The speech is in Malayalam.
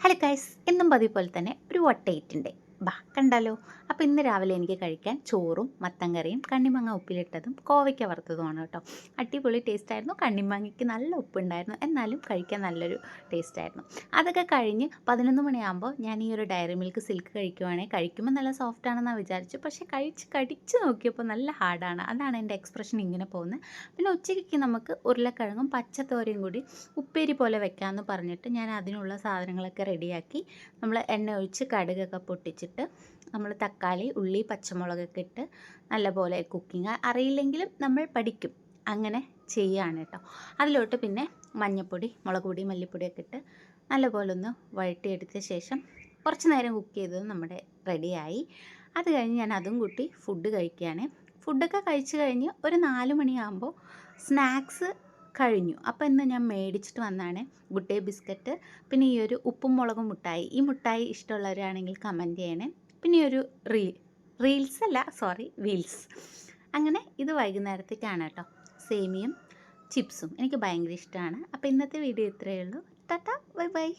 ഹലോ ഗൈസ്, എന്നും പതിവ് പോലെ തന്നെ ഒരു വട്ടയിട്ടുണ്ട്. കണ്ടാലോ. അപ്പോൾ ഇന്ന് രാവിലെ എനിക്ക് കഴിക്കാൻ ചോറും മത്തൻ കറിയും കണ്ണിമാങ്ങ ഉപ്പിലിട്ടതും കോവയ്ക്ക വറുത്തതുമാണ് കേട്ടോ. അടിപൊളി ടേസ്റ്റായിരുന്നു. കണ്ണിമാങ്ങയ്ക്ക് നല്ല ഉപ്പുണ്ടായിരുന്നു, എന്നാലും കഴിക്കാൻ നല്ലൊരു ടേസ്റ്റായിരുന്നു. അതൊക്കെ കഴിഞ്ഞ് 11 മണിയാകുമ്പോൾ ഞാൻ ഈ ഒരു ഡയറി മിൽക്ക് സിൽക്ക് കഴിക്കുവാണെങ്കിൽ കഴിക്കുമ്പോൾ നല്ല സോഫ്റ്റ് ആണെന്നാണ് വിചാരിച്ചു. പക്ഷേ കടിച്ച് നോക്കിയപ്പോൾ നല്ല ഹാർഡാണ്. അതാണ് എൻ്റെ എക്സ്പ്രഷൻ ഇങ്ങനെ പോകുന്നത്. പിന്നെ ഉച്ചയ്ക്ക് നമുക്ക് ഉരുളക്കിഴങ്ങും പച്ചത്തോരയും കൂടി ഉപ്പേരി പോലെ വെക്കാമെന്ന് പറഞ്ഞിട്ട് ഞാൻ അതിനുള്ള സാധനങ്ങളൊക്കെ റെഡിയാക്കി. നമ്മൾ എണ്ണ ഒഴിച്ച് കടുകൊക്കെ പൊട്ടിച്ചിട്ട് നമ്മൾ തക്കാളി, ഉള്ളി, പച്ചമുളകൊക്കെ ഇട്ട് നല്ലപോലെ കുക്കിംഗ് അറിയില്ലെങ്കിലും നമ്മൾ പഠിക്കും, അങ്ങനെ ചെയ്യുകയാണ് കേട്ടോ. അതിലോട്ട് പിന്നെ മഞ്ഞൾപ്പൊടി, മുളക് പൊടി, മല്ലിപ്പൊടിയൊക്കെ ഇട്ട് നല്ലപോലെ ഒന്ന് വഴറ്റിയെടുത്ത ശേഷം കുറച്ച് നേരം കുക്ക് ചെയ്തത് നമ്മുടെ റെഡിയായി. അത് കഴിഞ്ഞ് ഞാൻ അതും കൂട്ടി ഫുഡ് കഴിക്കുകയാണ്. ഫുഡൊക്കെ കഴിച്ച് കഴിഞ്ഞ് ഒരു 4 മണിയാകുമ്പോൾ സ്നാക്സ് കഴിഞ്ഞു. അപ്പോൾ ഇന്ന് ഞാൻ മേടിച്ചിട്ട് വന്നതാണ് ഗുഡ് ഡേ ബിസ്ക്കറ്റ്, പിന്നെ ഈ ഒരു ഉപ്പും മുളകും മുട്ടായി. ഈ മുട്ടായി ഇഷ്ടമുള്ളവരാണെങ്കിൽ കമൻറ്റ് ചെയ്യണേ. പിന്നെ ഈ ഒരു വീൽസ്. അങ്ങനെ ഇത് വൈകുന്നേരത്തേക്കാണ് കേട്ടോ. സേമിയും ചിപ്സും എനിക്ക് ഭയങ്കര ഇഷ്ടമാണ്. അപ്പോൾ ഇന്നത്തെ വീഡിയോ ഇത്രയേ ഉള്ളൂ. Tata, bye bye.